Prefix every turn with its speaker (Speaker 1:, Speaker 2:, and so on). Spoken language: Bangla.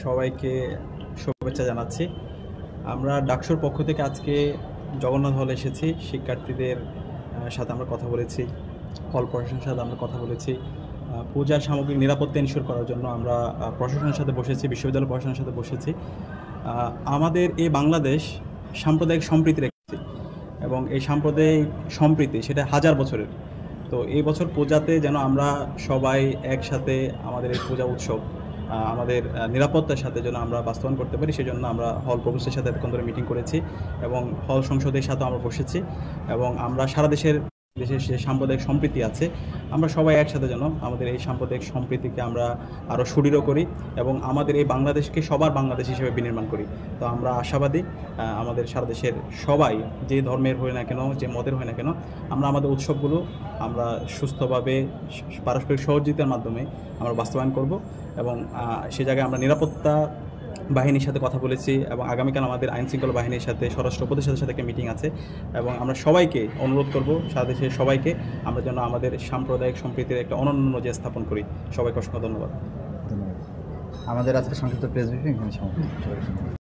Speaker 1: সবাইকে শুভেচ্ছা জানাচ্ছি। আমরা ডাকসুর পক্ষ থেকে আজকে জগন্নাথ হলে এসেছি। শিক্ষার্থীদের সাথে আমরা কথা বলেছি, হল প্রশাসনের সাথে আমরা কথা বলেছি। পূজার সামগ্রিক নিরাপত্তা এনশিওর করার জন্য আমরা প্রশাসনের সাথে বসেছি, বিশ্ববিদ্যালয় প্রশাসনের সাথে বসেছি। আমাদের এই বাংলাদেশ সাম্প্রদায়িক সম্প্রীতি রেখেছে এবং এই সাম্প্রদায়িক সম্প্রীতি সেটা হাজার বছরের। তো এই বছর পূজাতে যেন আমরা সবাই একসাথে আমাদের এই পূজা উৎসব আমাদের নিরাপত্তার সাথে যেন আমরা বাস্তবায়ন করতে পারি, সেজন্য আমরা হল প্রভোস্টের সাথে এতক্ষণ ধরে মিটিং করেছি এবং হল সংসদের সাথে আমরা বসেছি এবং আমরা সারা দেশের যে সাম্প্রদায়িক সম্প্রীতি আছে, আমরা সবাই একসাথে যেন আমাদের এই সাম্প্রদায়িক সম্প্রীতিকে আমরা আরও সুদৃঢ় করি এবং আমাদের এই বাংলাদেশকে সবার বাংলাদেশ হিসেবে বিনির্মাণ করি। তো আমরা আশাবাদী আমাদের সারা দেশের সবাই যে ধর্মের হয় না কেন, যে মতের হয় না কেন, আমরা আমাদের উৎসবগুলো আমরা সুস্থভাবে পারস্পরিক সহযোগিতার মাধ্যমে আমরা বাস্তবায়ন করব এবং সে জায়গায় আমরা নিরাপত্তা বাহিনীর সাথে কথা বলেছি এবং আগামীকাল আমাদের আইনশৃঙ্খলা বাহিনীর সাথে স্বরাষ্ট্র উপদেষ্টাদের সাথে একটা মিটিং আছে এবং আমরা সবাইকে অনুরোধ করব, সারা দেশের সবাইকে আমরা যেন আমাদের সাম্প্রদায়িক সম্প্রীতির একটা অনন্য যে স্থাপন করি। সবাইকে অসংখ্য ধন্যবাদ।
Speaker 2: আমাদের আজকে সংক্ষিপ্ত প্রেস ব্রিফিং এখানে সমাপ্ত।